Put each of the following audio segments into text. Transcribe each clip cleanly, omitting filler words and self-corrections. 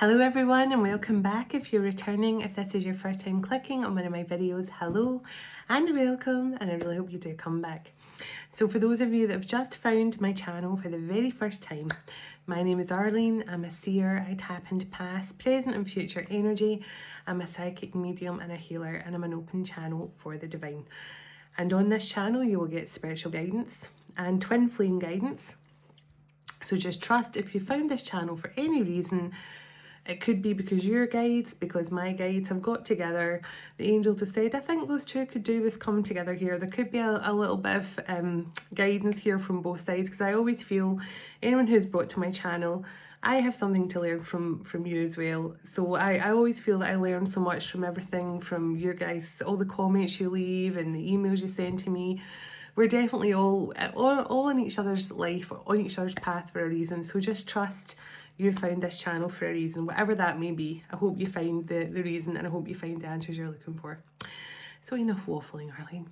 Hello everyone and welcome back. If you're returning, if this is your first time clicking on one of my videos, hello and welcome, and I really hope you do come back. So for those of you that have just found my channel for the very first time, my name is Arlene. I'm a seer. I tap into past, present and future energy. I'm a psychic medium and a healer, and I'm an open channel for the divine. And on this channel you will get spiritual guidance and twin flame guidance. So just trust, if you found this channel for any reason, it could be because your guides, because my guides have got together, the angels have said, I think those two could do with coming together here. There could be a little bit of guidance here from both sides, because I always feel anyone who's brought to my channel, I have something to learn from you as well. So I always feel that I learn so much from everything from your guys, all the comments you leave and the emails you send to me. We're definitely all in each other's life, on each other's path for a reason. So just trust you found this channel for a reason, whatever that may be. I hope you find the reason, and I hope you find the answers you're looking for. So enough waffling, Arlene.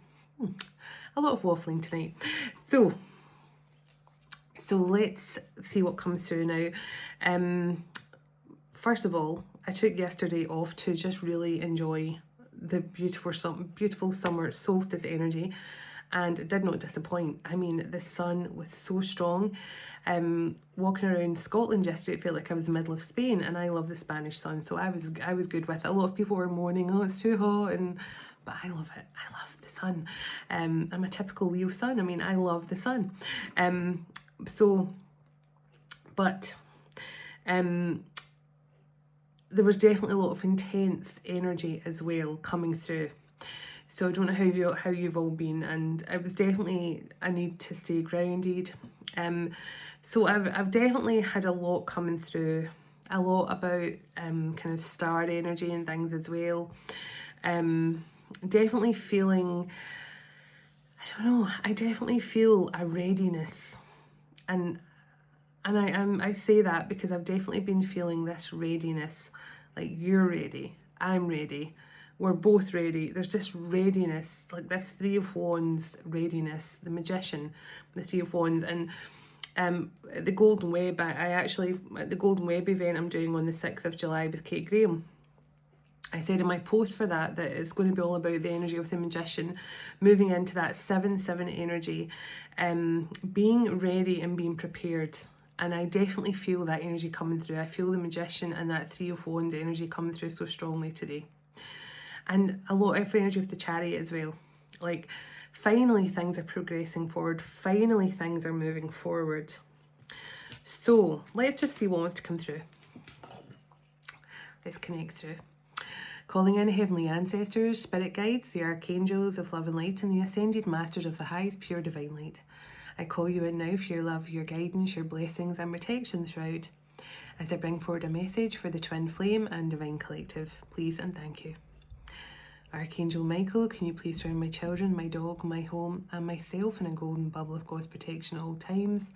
A lot of waffling tonight. So let's see what comes through now. First of all, I took yesterday off to just really enjoy the beautiful summer solstice energy, and it did not disappoint. I mean, the sun was so strong. Walking around Scotland yesterday, it felt like I was in the middle of Spain, and I love the Spanish sun, so I was good with it. A lot of people were moaning, oh, it's too hot, but I love it. I love the sun. I'm a typical Leo sun. I mean, I love the sun. There was definitely a lot of intense energy as well coming through. So I don't know how you've all been, and it was definitely a need to stay grounded. So I've definitely had a lot coming through, a lot about kind of star energy and things as well. Definitely feeling, I don't know, I definitely feel a readiness, and I say that because I've definitely been feeling this readiness, like you're ready, I'm ready, we're both ready. There's this readiness, like this Three of Wands readiness, the Magician, the Three of Wands. And at the Golden Web, at the Golden Web event I'm doing on the 6th of July with Kate Graham, I said in my post for that it's going to be all about the energy of the Magician, moving into that 7/7 energy, being ready and being prepared. And I definitely feel that energy coming through. I feel the Magician and that Three of Wands energy coming through so strongly today. And a lot of energy of the Chariot as well. Like, finally things are progressing forward. Finally things are moving forward. So let's just see what wants to come through. Let's connect through. Calling in heavenly ancestors, spirit guides, the archangels of love and light, and the ascended masters of the highest pure divine light. I call you in now for your love, your guidance, your blessings and protection throughout, as I bring forward a message for the Twin Flame and Divine Collective. Please and thank you. Archangel Michael, can you please surround my children, my dog, my home, and myself in a golden bubble of God's protection at all times,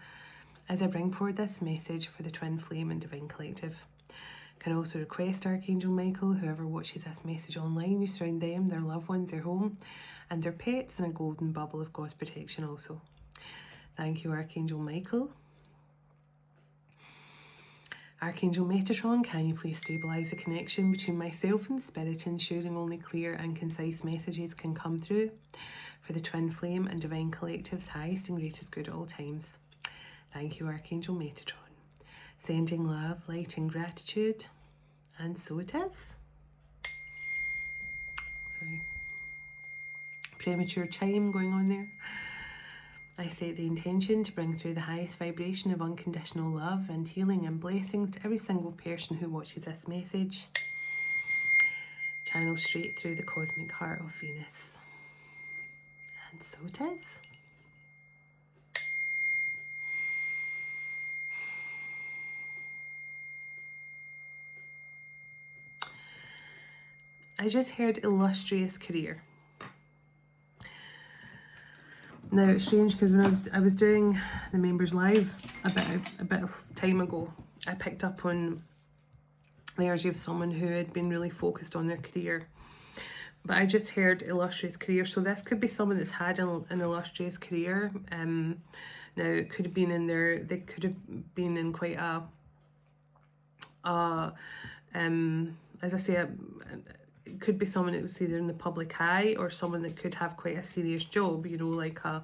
as I bring forward this message for the Twin Flame and Divine Collective. Can also request Archangel Michael, whoever watches this message online, you surround them, their loved ones, their home, and their pets in a golden bubble of God's protection also. Thank you, Archangel Michael. Archangel Metatron, can you please stabilise the connection between myself and Spirit, ensuring only clear and concise messages can come through for the Twin Flame and Divine Collective's highest and greatest good at all times. Thank you, Archangel Metatron. Sending love, light and gratitude, and so it is. Sorry. Premature chime going on there. I set the intention to bring through the highest vibration of unconditional love and healing and blessings to every single person who watches this message. Channel straight through the cosmic heart of Venus. And so it is. I just heard illustrious career. Now it's strange because when I was doing the members live a bit of time ago, I picked up on the energy of someone who had been really focused on their career. But I just heard illustrious career, so this could be someone that's had an illustrious career. Now it could have been they could have been in quite as I say, it could be someone that was either in the public eye or someone that could have quite a serious job, you know, like a,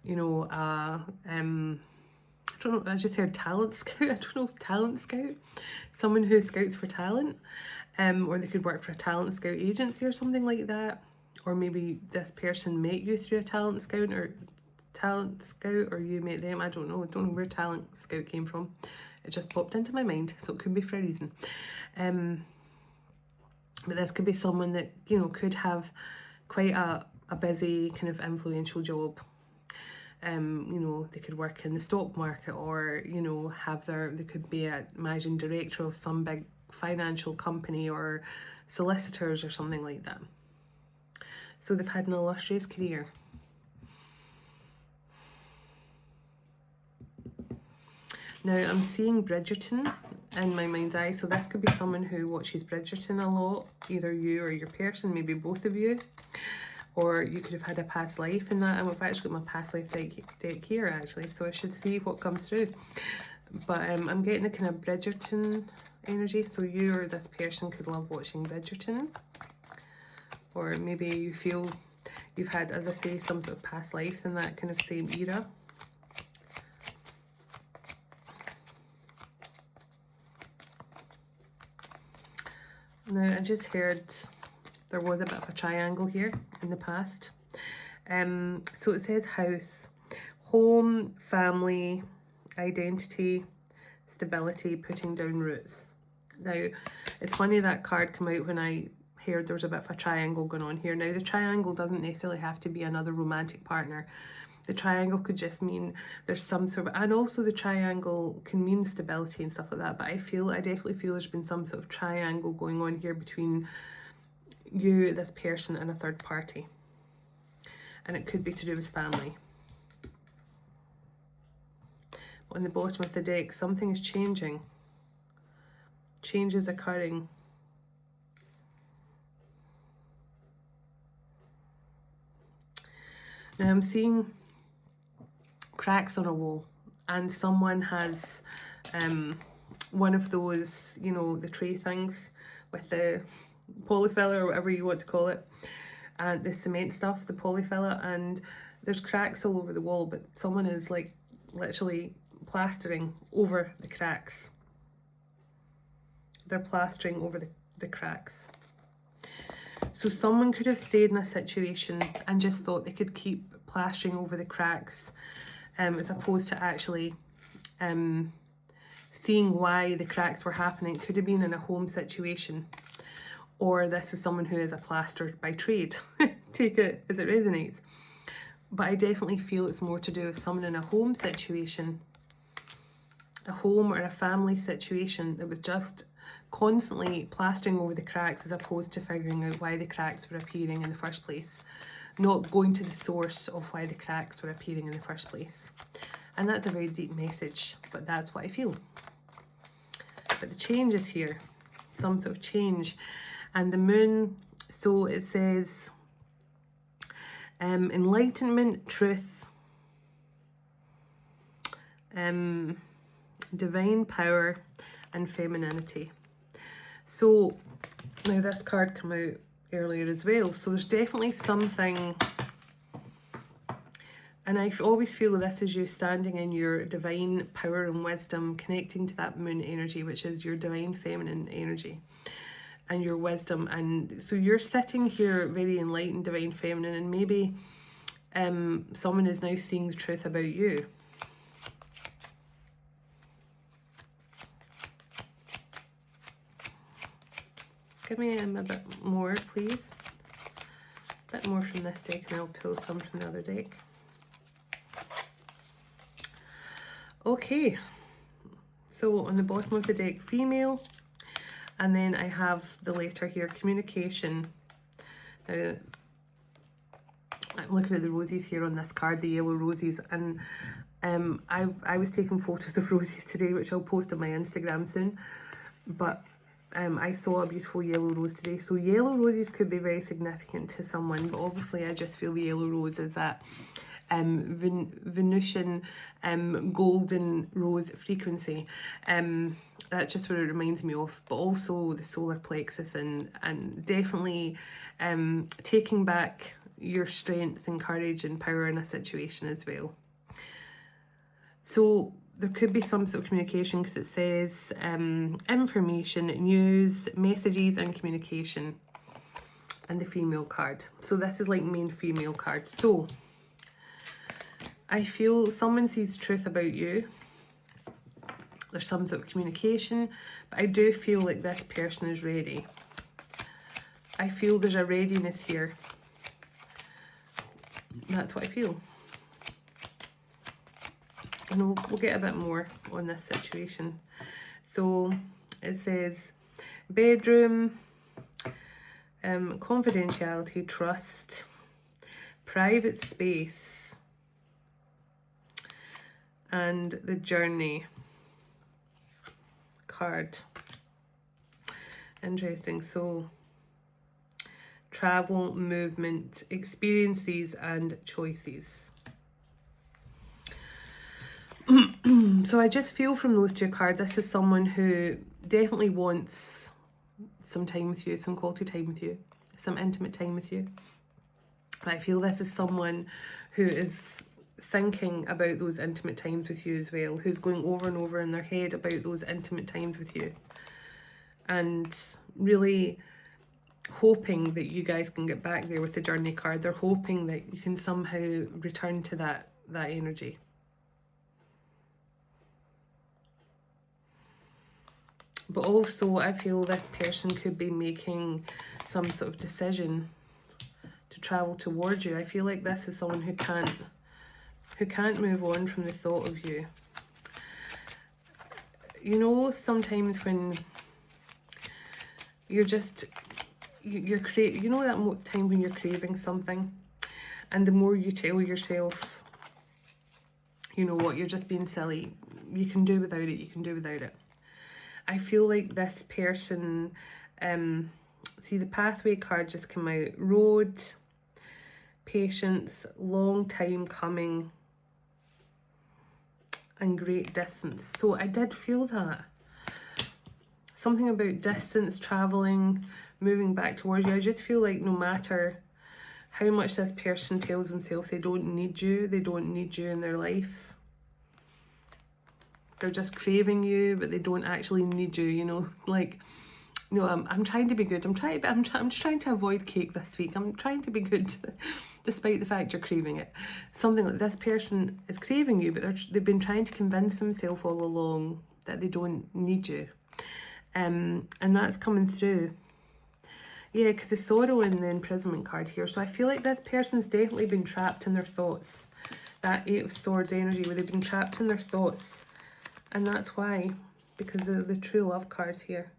you know, I don't know, I just heard talent scout, I don't know, talent scout, someone who scouts for talent, or they could work for a talent scout agency or something like that, or maybe this person met you through a talent scout, or you met them. I don't know where talent scout came from. It just popped into my mind, so it could be for a reason. But this could be someone that, you know, could have quite a busy kind of influential job. You know, they could work in the stock market, or, you know, they could be a managing director of some big financial company, or solicitors or something like that. So they've had an illustrious career. Now I'm seeing Bridgerton in my mind's eye, so this could be someone who watches Bridgerton a lot, either you or your person, maybe both of you, or you could have had a past life in that. I've actually got my past life deck here actually, so I should see what comes through. But I'm getting the kind of Bridgerton energy, so you or this person could love watching Bridgerton, or maybe you feel you've had, as I say, some sort of past lives in that kind of same era. Now, I just heard there was a bit of a triangle here in the past. So it says house, home, family, identity, stability, putting down roots. Now, it's funny that card came out when I heard there was a bit of a triangle going on here. Now, the triangle doesn't necessarily have to be another romantic partner. The triangle could just mean there's some sort of, and also the triangle can mean stability and stuff like that, but I definitely feel there's been some sort of triangle going on here between you, this person, and a third party. And it could be to do with family. On the bottom of the deck, something is changing. Change is occurring. Now I'm seeing cracks on a wall, and someone has one of those, you know, the tray things with the polyfiller or whatever you want to call it, and the cement stuff, the polyfiller, and there's cracks all over the wall, but someone is like literally plastering over the cracks. They're plastering over the cracks. So someone could have stayed in a situation and just thought they could keep plastering over the cracks, as opposed to actually seeing why the cracks were happening. It could have been in a home situation, or this is someone who is a plasterer by trade. Take it as it resonates. But I definitely feel it's more to do with someone in a home situation, a home or a family situation that was just constantly plastering over the cracks, as opposed to figuring out why the cracks were appearing in the first place, not going to the source of why the cracks were appearing in the first place. And that's a very deep message, but that's what I feel. But the change is here, some sort of change. And the moon, so it says enlightenment, truth, divine power, and femininity. So now this card came out earlier as well, so there's definitely something, and I always feel this is you standing in your divine power and wisdom, connecting to that moon energy, which is your divine feminine energy and your wisdom. And so you're sitting here very enlightened, divine feminine, and maybe someone is now seeing the truth about you. Give me a bit more, please. A bit more from this deck, and I'll pull some from the other deck. Okay, so on the bottom of the deck, female, and then I have the letter here, communication. Now, I'm looking at the roses here on this card, the yellow roses, and I was taking photos of roses today, which I'll post on my Instagram soon, but I saw a beautiful yellow rose today. So yellow roses could be very significant to someone, but obviously I just feel the yellow rose is that Venusian golden rose frequency. That's just what it reminds me of, but also the solar plexus, and definitely taking back your strength and courage and power in a situation as well. So there could be some sort of communication, because it says information, news, messages and communication, and the female card. So this is like main female card. So I feel someone sees truth about you. There's some sort of communication, but I do feel like this person is ready. I feel there's a readiness here. That's what I feel. And we'll get a bit more on this situation. So it says bedroom, confidentiality, trust, private space, and the journey card. Interesting. So travel, movement, experiences and choices. So I just feel from those two cards, this is someone who definitely wants some time with you, some quality time with you, some intimate time with you. And I feel this is someone who is thinking about those intimate times with you as well, who's going over and over in their head about those intimate times with you, and really hoping that you guys can get back there with the journey card. They're hoping that you can somehow return to that energy. But also I feel this person could be making some sort of decision to travel towards you. I feel like this is someone who can't move on from the thought of you. You know, sometimes when you're just, you know that time when you're craving something, and the more you tell yourself, you know what, you're just being silly, you can do without it, you can do without it. I feel like this person, see the pathway card just came out, road, patience, long time coming, and great distance. So I did feel that. Something about distance, travelling, moving back towards you. I just feel like no matter how much this person tells themselves they don't need you in their life, they're just craving you, but they don't actually need you, you know, like, you know, I'm trying to be good. I'm just trying to avoid cake this week. I'm trying to be good despite the fact you're craving it. Something like this person is craving you, but they've been trying to convince themselves all along that they don't need you. And that's coming through. Yeah, because the sorrow and the imprisonment card here. So I feel like this person's definitely been trapped in their thoughts. That Eight of Swords energy, where they've been trapped in their thoughts. And that's why, because of the true love cards here.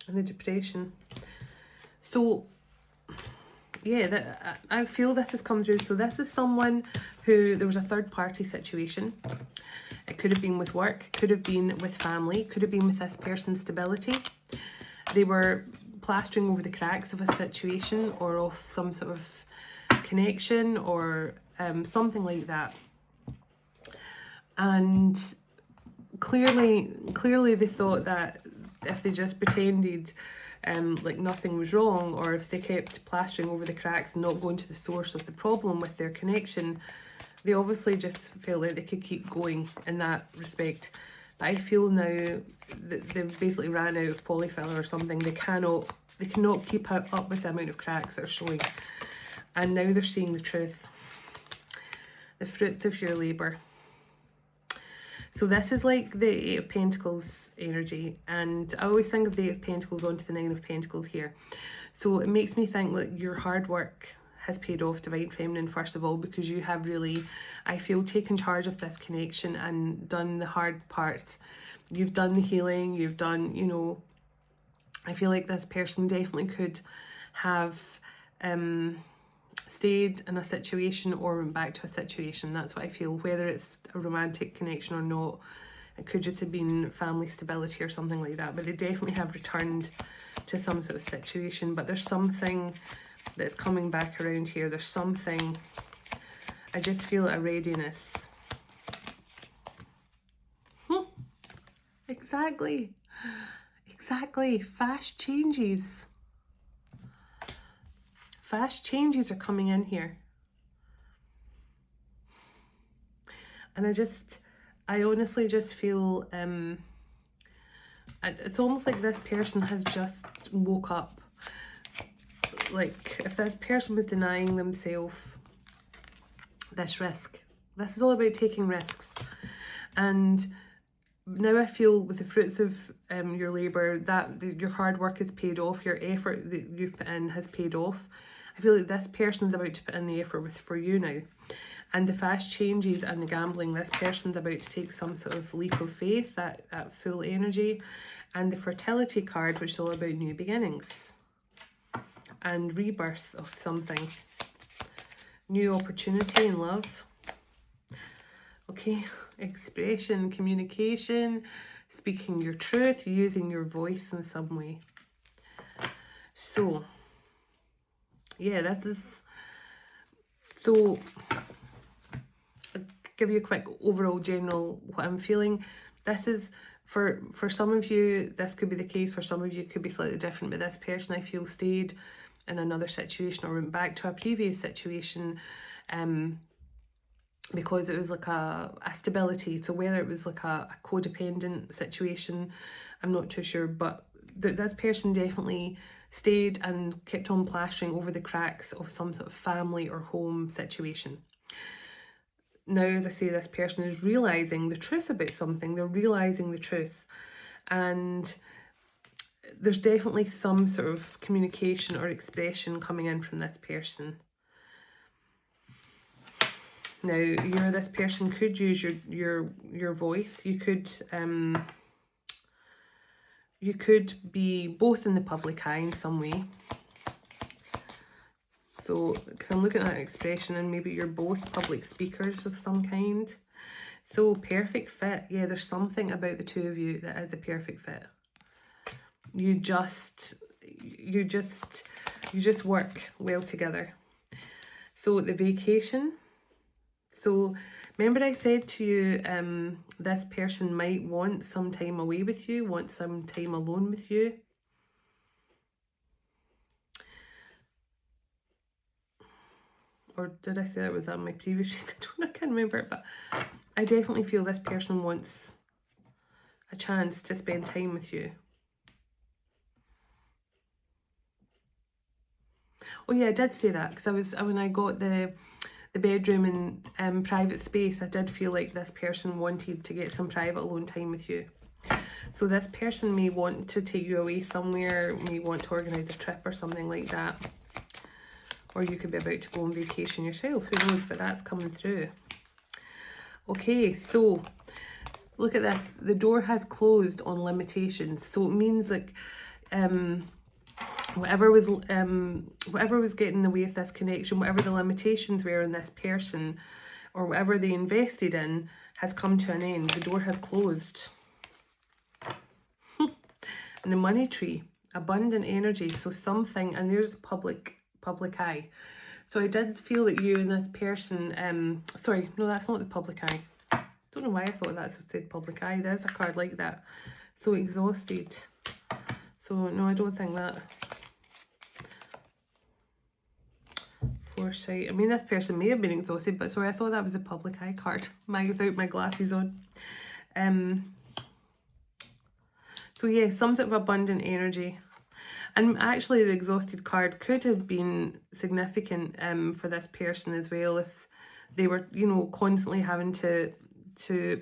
And the depression. So, yeah, I feel this has come through. So this is someone who, there was a third party situation. It could have been with work, could have been with family, could have been with this person's stability. They were plastering over the cracks of a situation or of some sort of connection or something like that. And clearly they thought that if they just pretended like nothing was wrong, or if they kept plastering over the cracks and not going to the source of the problem with their connection, they obviously just felt like they could keep going in that respect. But I feel now that they've basically ran out of polyfiller or something. They cannot keep up with the amount of cracks that are showing. And now they're seeing the truth. The fruits of your labour. So this is like the Eight of Pentacles energy. And I always think of the Eight of Pentacles onto the Nine of Pentacles here. So it makes me think that your hard work has paid off, Divine Feminine, first of all, because you have really, I feel, taken charge of this connection and done the hard parts. You've done the healing, you've done, you know, I feel like this person definitely could have stayed in a situation or went back to a situation. That's what I feel, whether it's a romantic connection or not. It could just have been family stability or something like that, but they definitely have returned to some sort of situation. But there's something that's coming back around here. There's something, I just feel a readiness. Exactly. Exactly. Fast changes. Fast changes are coming in here. And I honestly just feel, it's almost like this person has just woke up. Like, if this person was denying themselves this risk. This is all about taking risks. And now I feel with the fruits of your labour, that your hard work is paid off, your effort that you've put in has paid off. I feel like this person is about to put in the effort for you now. And the fast changes and the gambling, this person's about to take some sort of leap of faith, that full energy. And the fertility card, which is all about new beginnings and rebirth of something. New opportunity in love. Okay, expression, communication, speaking your truth, using your voice in some way. So, yeah, that is... So, I'll give you a quick overall general what I'm feeling. This is, for some of you, this could be the case. For some of you, it could be slightly different. But this person, I feel, stayed in another situation or went back to a previous situation because it was like a stability. So whether it was like a codependent situation, I'm not too sure. But this person definitely stayed and kept on plastering over the cracks of some sort of family or home situation. Now, as I say, this person is realising the truth about something. They're realising the truth. And there's definitely some sort of communication or expression coming in from this person. Now, this person could use your voice. You could be both in the public eye in some way. So, because I'm looking at an expression and maybe you're both public speakers of some kind. So, perfect fit. Yeah, there's something about the two of you that is a perfect fit. You just work well together. So, the vacation. So, remember I said to you, this person might want some time away with you, want some time alone with you. Or did I say that was on my previous I can't remember, but I definitely feel this person wants a chance to spend time with you. Oh yeah, I did say that because when I got the bedroom and private space, I did feel like this person wanted to get some private alone time with you. So this person may want to take you away somewhere, may want to organise a trip or something like that. Or you could be about to go on vacation yourself, who knows, but that's coming through. Okay, so look at this. The door has closed on limitations. So it means like whatever was getting in the way of this connection, whatever the limitations were in this person, or whatever they invested in, has come to an end. The door has closed. And the money tree, abundant energy. So something, and there's the public eye. So I did feel that you and this person, sorry, no, that's not the public eye. Don't know why I thought that said public eye. There's a card like that. So exhausted. So no, I don't think that. Foresight. I mean, this person may have been exhausted, but sorry, I thought that was a public eye card. Without my glasses on. So yeah, some sort of abundant energy. And actually the exhausted card could have been significant for this person as well, if they were, constantly having to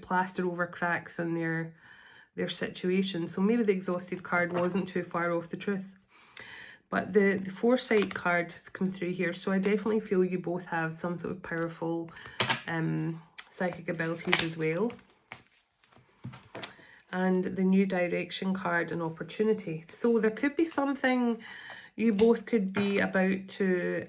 plaster over cracks in their situation. So maybe the exhausted card wasn't too far off the truth. But the foresight card has come through here. So I definitely feel you both have some sort of powerful psychic abilities as well. And the new direction card and opportunity. So there could be something you both could be about to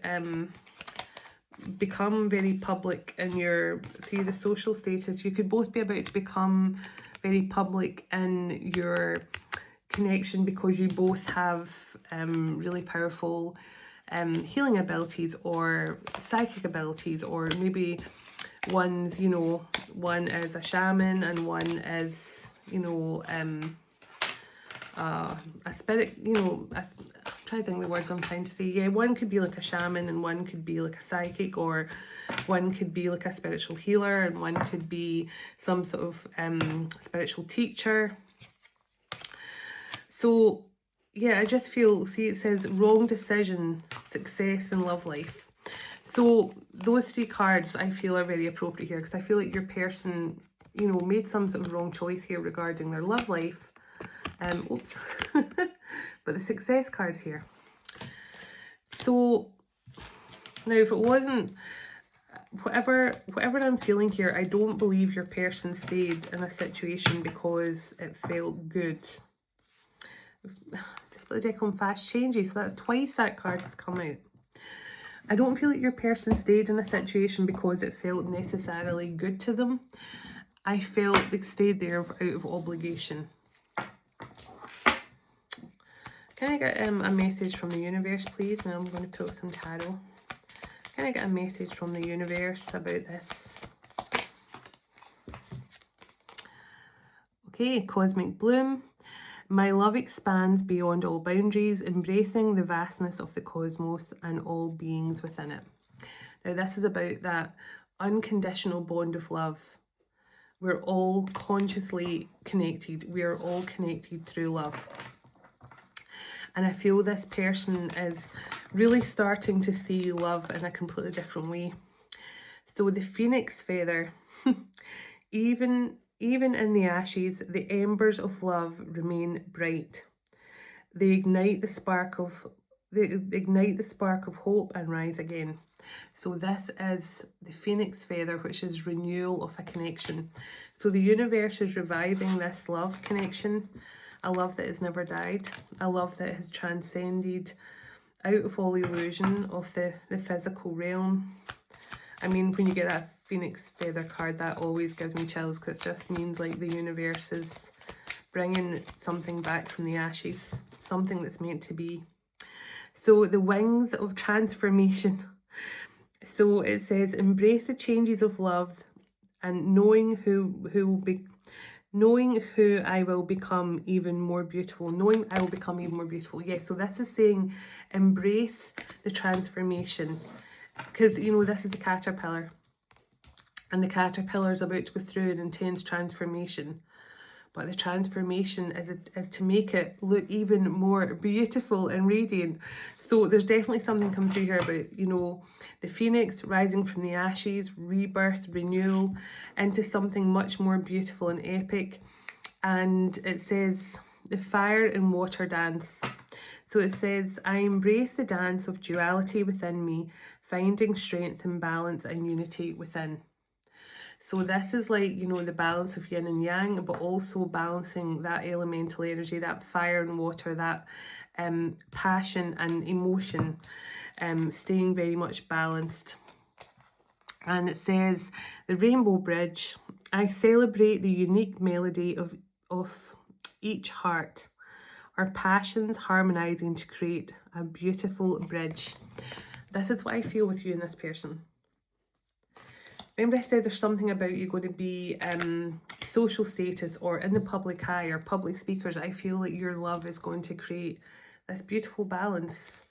become very public in your, see the social status. You could both be about to become very public in your connection because you both have really powerful healing abilities or psychic abilities, or maybe one's, you know, one is a shaman and one is, you know, a spirit, you know, I'm trying to think the words I'm trying to say. Yeah, one could be like a shaman and one could be like a psychic, or one could be like a spiritual healer and one could be some sort of spiritual teacher. So yeah, I just feel, see, it says wrong decision, success and love life. So those three cards I feel are very appropriate here, because I feel like your person, you know, made some sort of wrong choice here regarding their love life. Oops. But the success card's here. So now, if it wasn't, whatever I'm feeling here, I don't believe your person stayed in a situation because it felt good. Just let the deck on fast changes. So that's twice that card has come out. I don't feel like your person stayed in a situation because it felt necessarily good to them. I felt they stayed there out of obligation. Can I get a message from the universe, please? Now I'm going to pull some tarot. Can I get a message from the universe about this? Okay, Cosmic Bloom. My love expands beyond all boundaries, embracing the vastness of the cosmos and all beings within it. Now, this is about that unconditional bond of love. We're all consciously connected. We are all connected through love. And I feel this person is really starting to see love in a completely different way. So the phoenix feather, even in the ashes, the embers of love remain bright. They ignite the spark of hope and rise again. So this is the phoenix feather, which is renewal of a connection. So the universe is reviving this love connection, a love that has never died, a love that has transcended out of all illusion of the physical realm. I mean, when you get that phoenix feather card, that always gives me chills, because it just means like the universe is bringing something back from the ashes, something that's meant to be. So the wings of transformation. So it says, embrace the changes of love and knowing who I will become even more beautiful. Knowing I will become even more beautiful. Yes, so this is saying embrace the transformation. Because, you know, this is the caterpillar. And the caterpillar is about to go through an intense transformation. But the transformation is to make it look even more beautiful and radiant. So there's definitely something coming through here about, you know, the phoenix rising from the ashes, rebirth, renewal, into something much more beautiful and epic. And it says, the fire and water dance. So it says, I embrace the dance of duality within me, finding strength and balance and unity within. So this is like, you know, the balance of yin and yang, but also balancing that elemental energy, that fire and water, that passion and emotion, staying very much balanced. And it says, the rainbow bridge, I celebrate the unique melody of each heart, our passions harmonizing to create a beautiful bridge. This is what I feel with you and this person. Remember I said there's something about you going to be social status or in the public eye or public speakers. I feel like your love is going to create this beautiful balance.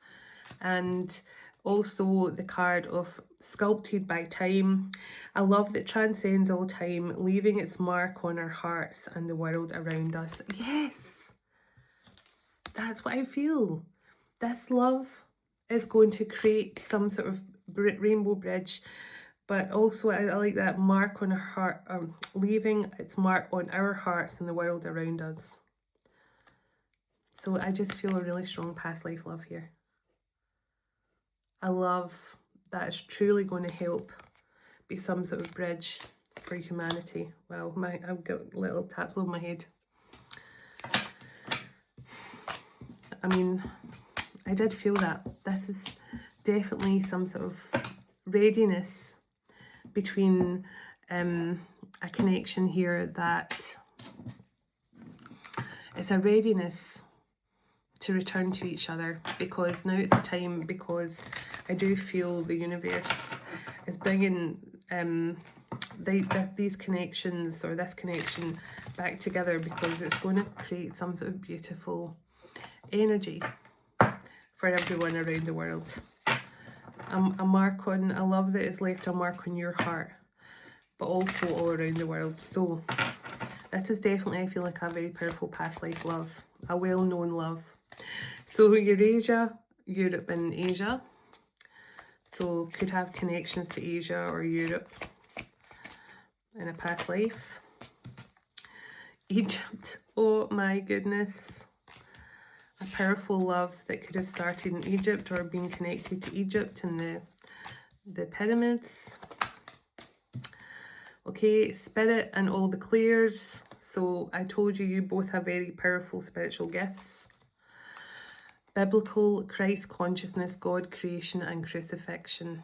And also the card of sculpted by time, a love that transcends all time, leaving its mark on our hearts and the world around us. Yes, that's what I feel. This love is going to create some sort of rainbow bridge. But also, I like that mark on our heart, leaving its mark on our hearts and the world around us. So I just feel a really strong past life love here. A love that is truly going to help be some sort of bridge for humanity. Wow, I've got little taps over my head. I mean, I did feel that. This is definitely some sort of readiness between a connection here, that it's a readiness to return to each other, because now it's the time, because I do feel the universe is bringing these connections, or this connection, back together, because it's going to create some sort of beautiful energy for everyone around the world. A mark on, I love that it's left a mark on your heart, but also all around the world. So this is definitely, I feel like, a very powerful past life love, a well-known love. So Eurasia, Europe and Asia. So could have connections to Asia or Europe in a past life. Egypt, oh my goodness. A powerful love that could have started in Egypt or been connected to Egypt and the pyramids. Okay, spirit and all the clears. So I told you, you both have very powerful spiritual gifts. Biblical, Christ consciousness, God, creation and crucifixion.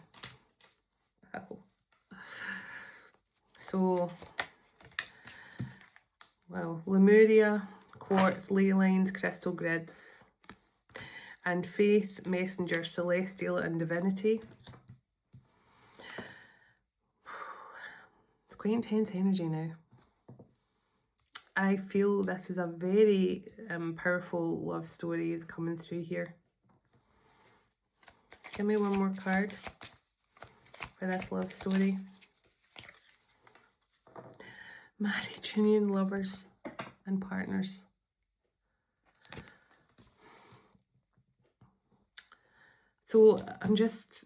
Wow. So, well, Lemuria, quartz, ley lines, crystal grids, and faith, messenger, celestial and divinity. It's quite intense energy now. I feel this is a very powerful love story is coming through here. Give me one more card for this love story. Marriage, union, lovers and partners. So I'm just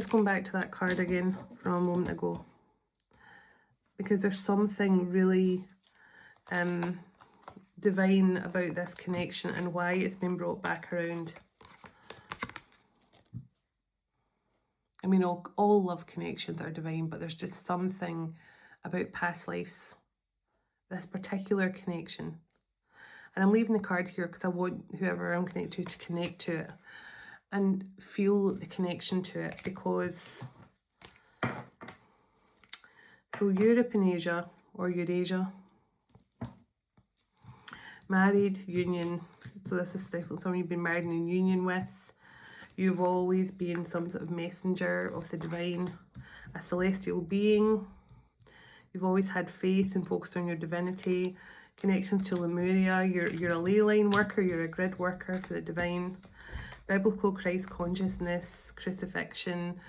going back to that card again from a moment ago, because there's something really divine about this connection and why it's been brought back around. I mean, all love connections are divine, but there's just something about past lives, this particular connection. And I'm leaving the card here because I want whoever I'm connected to connect to it and feel the connection to it, because so Europe and Asia, or Eurasia, married, union. So this is definitely someone you've been married and in union with. You've always been some sort of messenger of the divine, a celestial being. You've always had faith and focused on your divinity. Connections to Lemuria. You're a ley line worker. You're a grid worker for the divine. Biblical, Christ consciousness, crucifixion,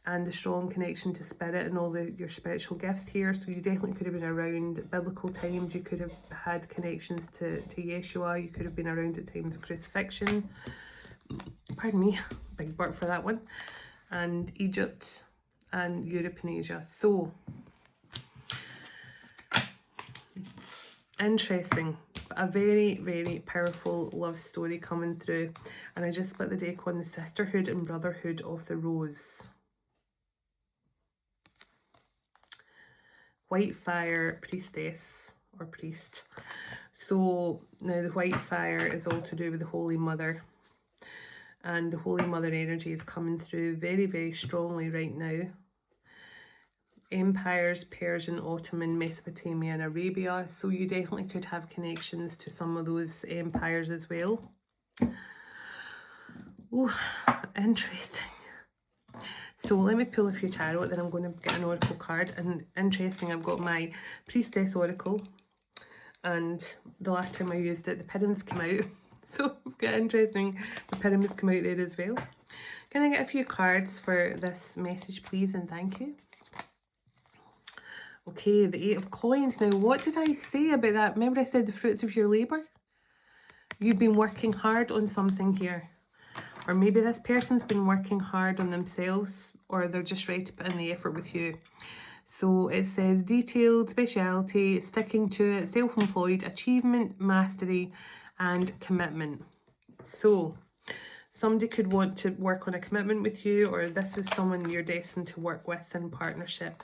and the strong connection to spirit and all your spiritual gifts here. So you definitely could have been around biblical times. You could have had connections to Yeshua. You could have been around at times of crucifixion. Pardon me, big burp for that one. And Egypt and Europe and Asia. So interesting. A very, very powerful love story coming through. And I just split the deck on the sisterhood and brotherhood of the rose. White fire, priestess or priest. So now the white fire is all to do with the Holy Mother. And the Holy Mother energy is coming through very, very strongly right now. Empires, Persian, Ottoman, Mesopotamia and Arabia. So you definitely could have connections to some of those empires as well. Oh, interesting. So let me pull a few tarot, then I'm going to get an oracle card. And interesting, I've got my priestess oracle. And the last time I used it, the pyramids came out. So get interesting, the pyramids come out there as well. Can I get a few cards for this message, please, and thank you? Okay, the 8 of coins. Now, what did I say about that? Remember I said the fruits of your labour? You've been working hard on something here. Or maybe this person's been working hard on themselves, or they're just ready to put in the effort with you. So it says detailed, speciality, sticking to it, self-employed, achievement, mastery, and commitment. So somebody could want to work on a commitment with you, or this is someone you're destined to work with in partnership.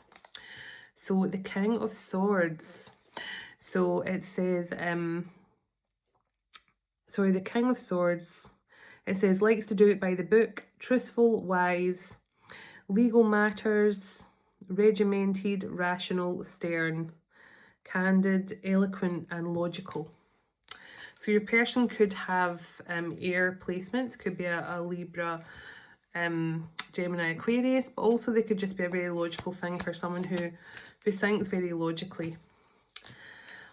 So the King of Swords. So it says, the King of Swords, it says, likes to do it by the book, truthful, wise, legal matters, regimented, rational, stern, candid, eloquent and logical. So your person could have air placements, could be a Libra, Gemini, Aquarius, but also they could just be a very logical thinker, someone who thinks very logically.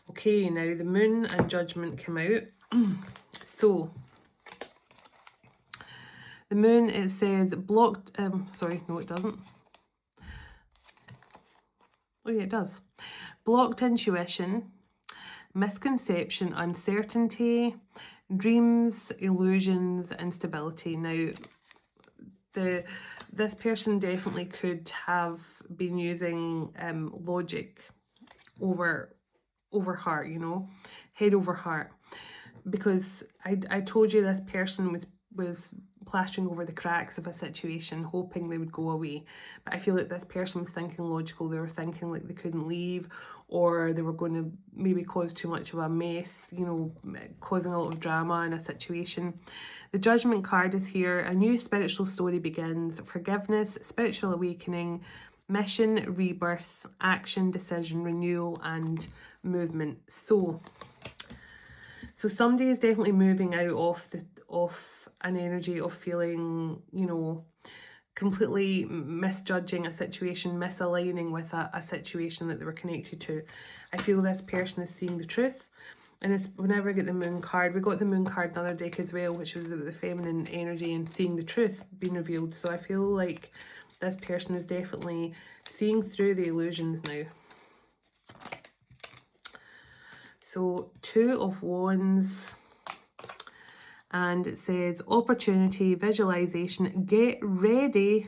Okay, now the Moon and Judgment come out. So the Moon, it says blocked, sorry, no it doesn't. Oh yeah, it does. Blocked intuition, misconception, uncertainty, dreams, illusions, instability. Now, this person definitely could have been using logic over heart, you know, head over heart, because I told you this person was plastering over the cracks of a situation, hoping they would go away. But I feel like this person was thinking logical. They were thinking like they couldn't leave, or they were going to maybe cause too much of a mess, you know, causing a lot of drama in a situation. The Judgment card is here. A new spiritual story begins. Forgiveness, spiritual awakening, mission, rebirth, action, decision, renewal, and movement. So somebody is definitely moving out of an energy of feeling, you know, completely misjudging a situation, misaligning with a situation that they were connected to. I feel this person is seeing the truth. And it's whenever I get the Moon card, we got the Moon card the other deck as well, which was the feminine energy and seeing the truth being revealed. So I feel like this person is definitely seeing through the illusions now. So 2 of Wands, and it says opportunity, visualization, get ready,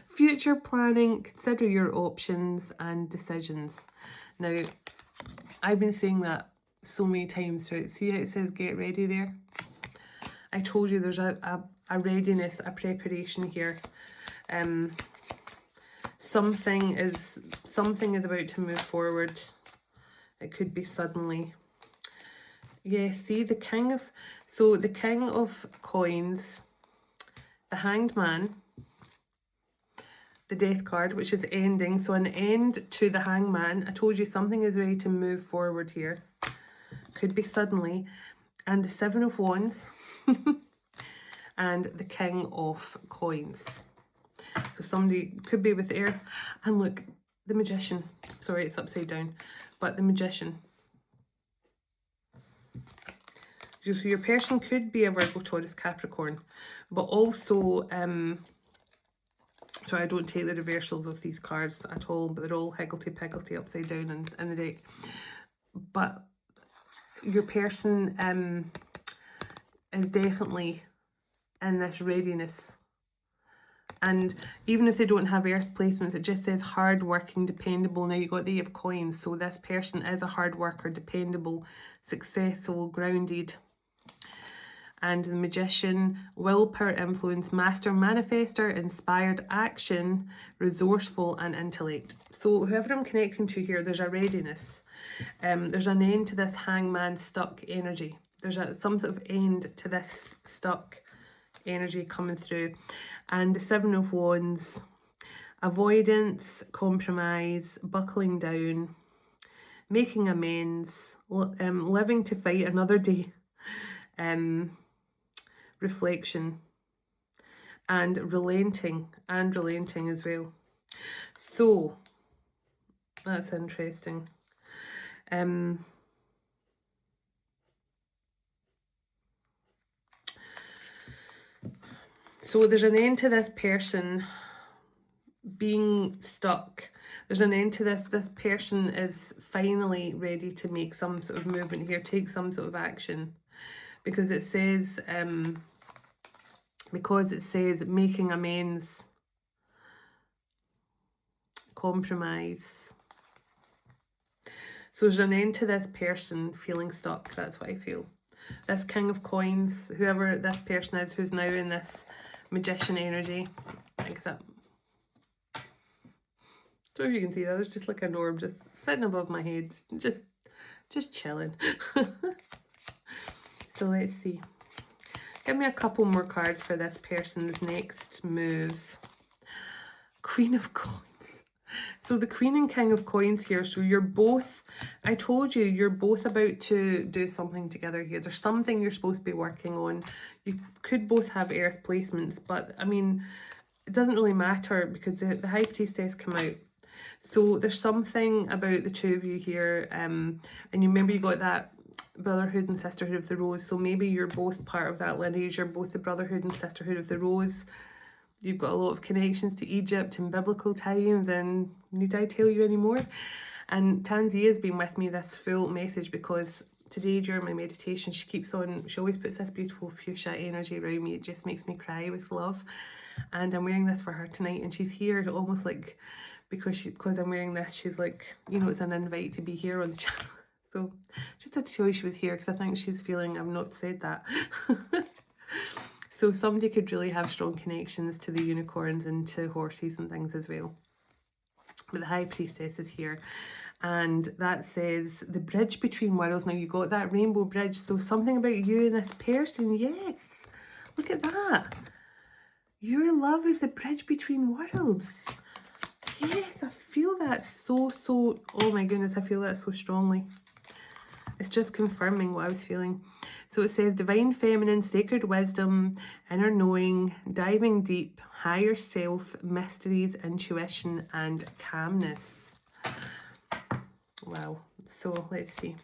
future planning, consider your options and decisions. Now, I've been saying that so many times throughout. See how it says get ready there? I told you there's a readiness, a preparation here. Something is about to move forward. It could be suddenly. Yeah, see the King of Coins, the Hanged Man, the Death card, which is ending. So an end to the Hangman. I told you something is ready to move forward here. Could be suddenly. And the 7 of Wands and the King of Coins. So somebody could be with the Earth. And look, the Magician. Sorry, it's upside down. But the Magician. So your person could be a Virgo, Taurus, Capricorn. But also, so I don't take the reversals of these cards at all, but they're all higgledy-piggledy upside down in the deck. But your person is definitely in this readiness. And even if they don't have Earth placements, it just says hard-working, dependable. Now you got the 8 of Coins, so this person is a hard worker, dependable, successful, grounded. And the Magician, willpower, influence, master, manifester, inspired, action, resourceful, and intellect. So whoever I'm connecting to here, there's a readiness. There's an end to this hangman stuck energy. There's some sort of end to this stuck energy coming through. And the 7 of Wands, avoidance, compromise, buckling down, making amends, living to fight another day. Reflection and relenting as well. So that's interesting. So there's an end to this person being stuck. There's an end to this. This person is finally ready to make some sort of movement here, take some sort of action, because it says making amends, compromise. So there's an end to this person feeling stuck. That's what I feel. This King of Coins, whoever this person is who's now in this Magician energy. I think that. So if you can see that, there's just like an orb just sitting above my head, just chilling. So let's see. Give me a couple more cards for this person's next move. Queen of Coins. So the Queen and King of Coins here, so you're both, I told you, you're both about to do something together here. There's something you're supposed to be working on. You could both have Earth placements, but I mean, it doesn't really matter because the High Priestess come out. So there's something about the two of you here, and you remember you got that Brotherhood and Sisterhood of the Rose, so maybe you're both part of that lineage, you're both the Brotherhood and Sisterhood of the Rose. You've got a lot of connections to Egypt and biblical times, and need I tell you any more? And Tanzia's been with me this full message because today during my meditation she always puts this beautiful fuchsia energy around me. It just makes me cry with love. And I'm wearing this for her tonight, and she's here almost like because I'm wearing this, she's like, you know, it's an invite to be here on the channel. So just had to tell you she was here because I think she's feeling I've not said that. So somebody could really have strong connections to the unicorns and to horses and things as well. But the High Priestess is here. And that says the bridge between worlds. Now you got that rainbow bridge. So something about you and this person. Yes. Look at that. Your love is the bridge between worlds. Yes, I feel that so, oh my goodness, I feel that so strongly. It's just confirming what I was feeling. So it says divine feminine, sacred wisdom, inner knowing, diving deep, higher self, mysteries, intuition, and calmness. Wow. So let's see.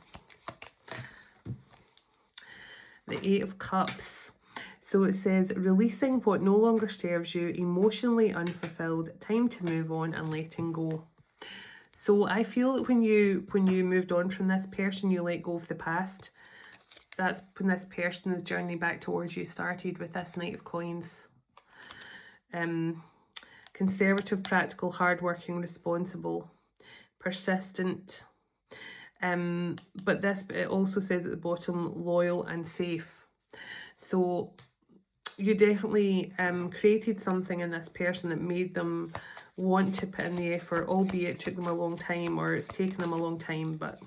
The Eight of Cups. So it says releasing what no longer serves you, emotionally unfulfilled, time to move on and letting go. So I feel that when you moved on from this person, you let go of the past. That's when this person's journey back towards you started with this Knight of Coins. Conservative, practical, hardworking, responsible, persistent. But it also says at the bottom, loyal and safe. So you definitely created something in this person that made them want to put in the effort, albeit it took them a long time, or it's taken them a long time. But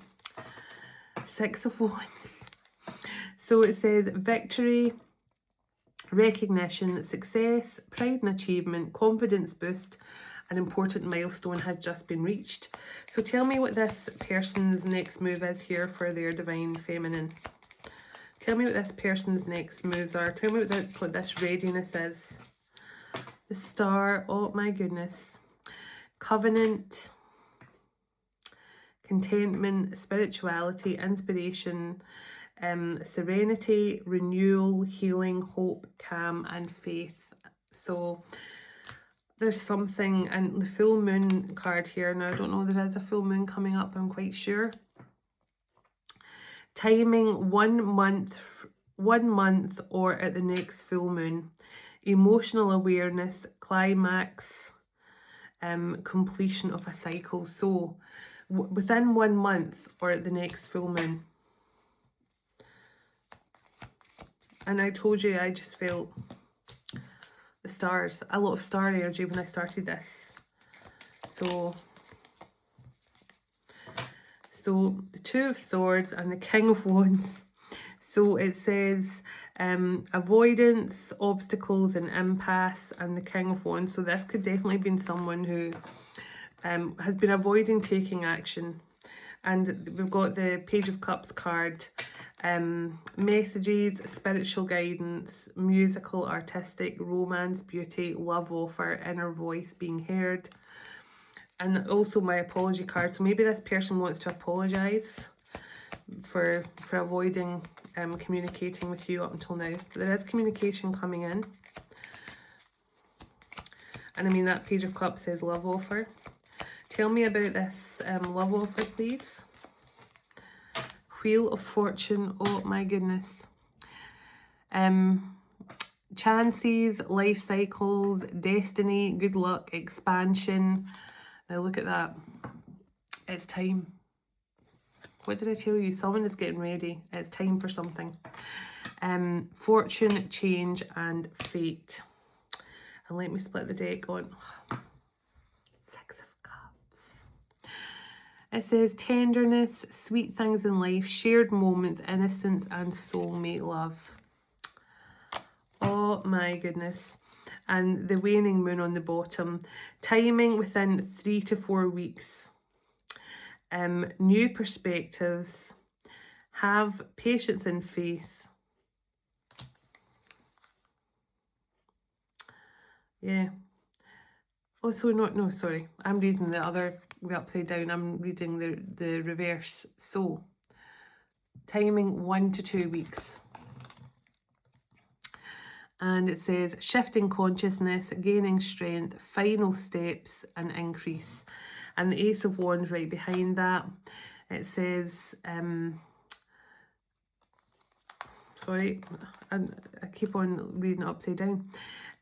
Six of Wands. So it says victory, recognition, success, pride and achievement, confidence boost, an important milestone has just been reached. So tell me what this person's next move is here for their divine feminine. Tell me what this person's next moves are. Tell me what this readiness is. The Star, oh my goodness. Covenant, contentment, spirituality, inspiration, serenity, renewal, healing, hope, calm, and faith. So there's something, and the full moon card here. Now I don't know if there is a full moon coming up, I'm quite sure. Timing 1 month or at the next full moon. Emotional awareness, climax, completion of a cycle. So within 1 month or at the next full moon. And I told you I just felt the stars, a lot of star energy when I started this. So the Two of Swords and the King of Wands. So it says avoidance, obstacles and impasse, and the King of Wands. So this could definitely have been someone who has been avoiding taking action. And we've got the Page of Cups card. Messages, spiritual guidance, musical, artistic, romance, beauty, love offer, inner voice being heard. And also my apology card. So maybe this person wants to apologise for avoiding communicating with you up until now. But there is communication coming in. And I mean, that Page of Cups says love offer. Tell me about this love offer, please. Wheel of Fortune, oh my goodness. Chances, life cycles, destiny, good luck, expansion. Now look at that. It's time. What did I tell you? Someone is getting ready. It's time for something. Fortune, change, and fate. And let me split the deck on. Six of Cups. It says tenderness, sweet things in life, shared moments, innocence, and soulmate love. Oh my goodness. and the waning moon on the bottom. Timing within 3 to 4 weeks. New perspectives. Have patience and faith. Yeah. Also, no, sorry. I'm reading the upside down. I'm reading the reverse. So, timing 1 to 2 weeks. And it says shifting consciousness, gaining strength, final steps and increase. And the Ace of Wands right behind that. It says, sorry, I keep on reading it upside down.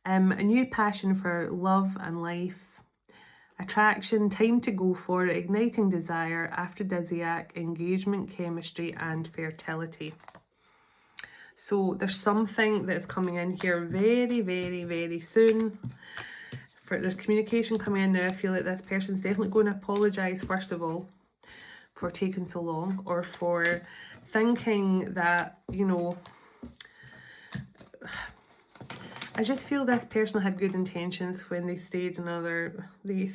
A new passion for love and life. Attraction, time to go for it, igniting desire, aphrodisiac, engagement, chemistry and fertility. So there's something that's coming in here very, very, very soon. There's communication coming in now. I feel like this person's definitely going to apologise, first of all, for taking so long, or for thinking that, you know, I just feel this person had good intentions when they stayed another, the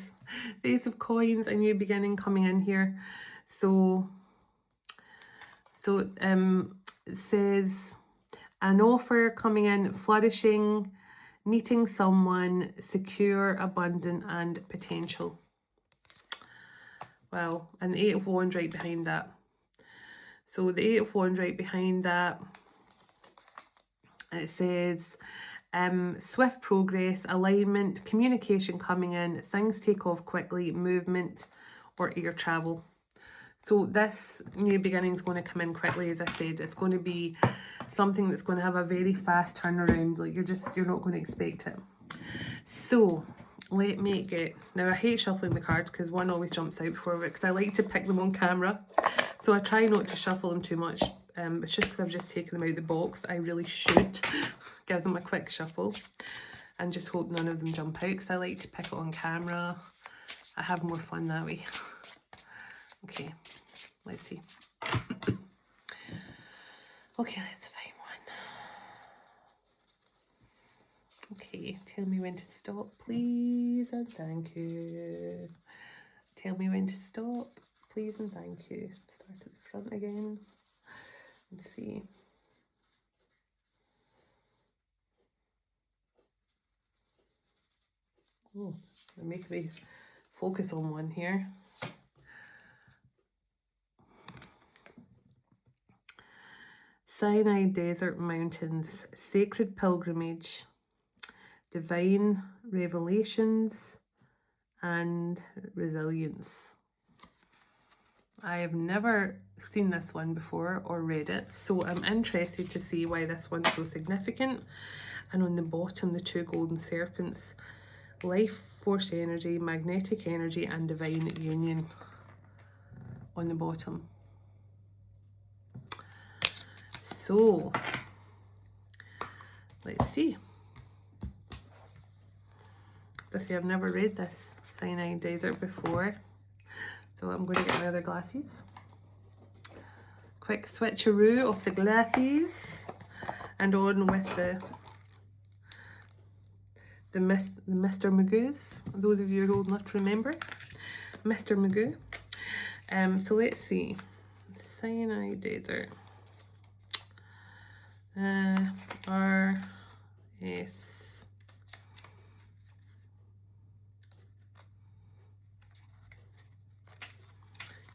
Ace of Coins, a new beginning coming in here. So it says an offer coming in, flourishing, meeting someone, secure, abundant and potential. Wow, and the 8 of Wands right behind that. So the 8 of Wands right behind that, it says swift progress, alignment, communication coming in, things take off quickly, movement or air travel. So this new beginning is going to come in quickly, as I said. It's going to be something that's going to have a very fast turnaround. Like you're not going to expect it. So let me get, now I hate shuffling the cards because one always jumps out before it, because I like to pick them on camera. So I try not to shuffle them too much. It's just because I've just taken them out of the box. I really should give them a quick shuffle and just hope none of them jump out, because I like to pick it on camera. I have more fun that way. Okay, let's see. Okay, let's find one. Okay, tell me when to stop, please, and thank you. Tell me when to stop, please, and thank you. Start at the front again. Let's see. Oh, they're making me focus on one here. Sinai Desert Mountains, Sacred Pilgrimage, Divine Revelations, and Resilience. I have never seen this one before or read it, so I'm interested to see why this one's so significant. And on the bottom, the 2 golden serpents, life force energy, magnetic energy, and divine union on the bottom. So let's see. As if I've never read this Sinai Desert before, so I'm going to get my other glasses. Quick switcheroo of the glasses, and on with the Mr. Magoo's. Those of you who are old enough to remember Mr. Magoo. So let's see. Sinai Desert. R.S.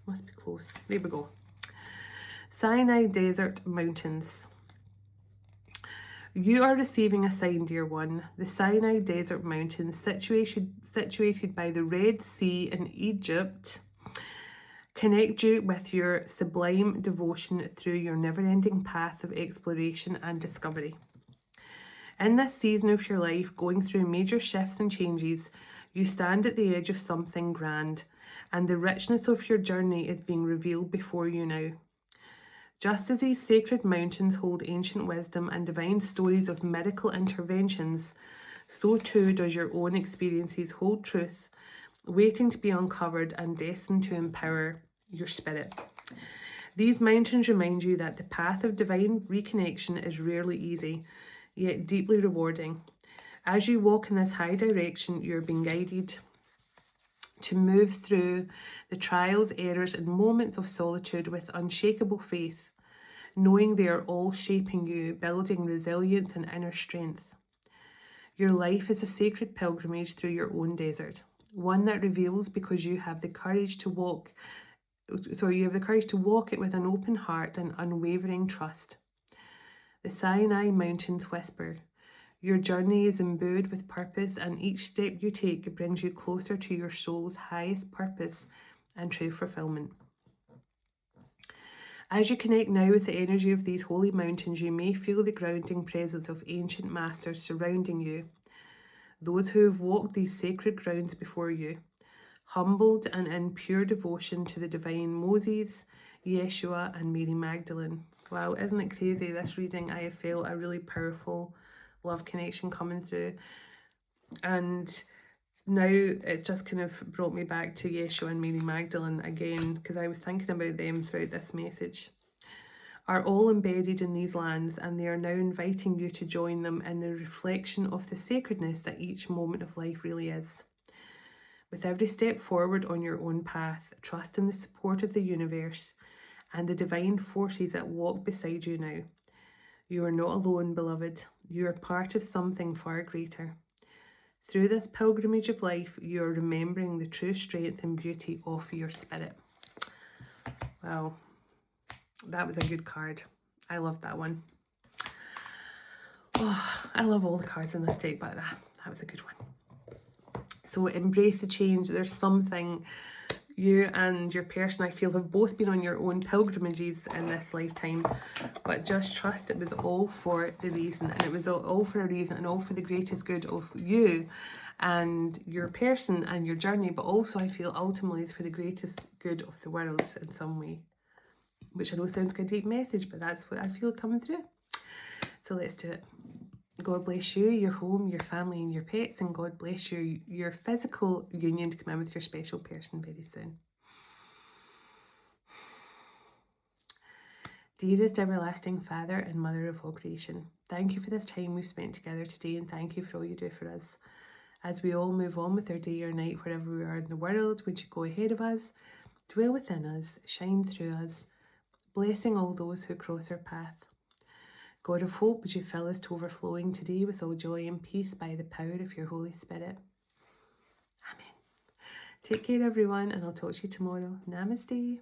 Must be close. There we go. Sinai Desert Mountains. You are receiving a sign, dear one. The Sinai Desert Mountains, situated by the Red Sea in Egypt, connect you with your sublime devotion through your never-ending path of exploration and discovery. In this season of your life, going through major shifts and changes, you stand at the edge of something grand, and the richness of your journey is being revealed before you now. Just as these sacred mountains hold ancient wisdom and divine stories of miracle interventions, so too does your own experiences hold truth, waiting to be uncovered and destined to empower your spirit. These mountains remind you that the path of divine reconnection is rarely easy, yet deeply rewarding. As you walk in this high direction, you're being guided to move through the trials, errors, and moments of solitude with unshakable faith, knowing they are all shaping you, building resilience and inner strength. Your life is a sacred pilgrimage through your own desert, one that reveals because you have the courage to walk it with an open heart and unwavering trust. The Sinai Mountains whisper, your journey is imbued with purpose, and each step you take brings you closer to your soul's highest purpose and true fulfillment. As you connect now with the energy of these holy mountains, you may feel the grounding presence of ancient masters surrounding you, those who have walked these sacred grounds before you, humbled and in pure devotion to the divine Moses, Yeshua, and Mary Magdalene. Wow, isn't it crazy? This reading, I have felt a really powerful love connection coming through. And now it's just kind of brought me back to Yeshua and Mary Magdalene again, because I was thinking about them throughout this message. Are all embedded in these lands, and they are now inviting you to join them in the reflection of the sacredness that each moment of life really is. With every step forward on your own path, trust in the support of the universe and the divine forces that walk beside you now. You are not alone, beloved. You are part of something far greater. Through this pilgrimage of life, you are remembering the true strength and beauty of your spirit. Wow, that was a good card. I love that one. Oh, I love all the cards in this deck, but that was a good one. So embrace the change. There's something you and your person, I feel, have both been on your own pilgrimages in this lifetime, but just trust it was all for the reason, and it was all for a reason, and all for the greatest good of you and your person and your journey, but also I feel ultimately it's for the greatest good of the world in some way, which I know sounds like a deep message, but that's what I feel coming through. So let's do it. God bless you, your home, your family, and your pets, and God bless you, your physical union to come in with your special person very soon. Dearest everlasting Father and Mother of all creation, thank you for this time we've spent together today, and thank you for all you do for us. As we all move on with our day or night, wherever we are in the world, would you go ahead of us, dwell within us, shine through us, blessing all those who cross our path. God of hope, would you fill us to overflowing today with all joy and peace by the power of your Holy Spirit. Amen. Take care, everyone, and I'll talk to you tomorrow. Namaste.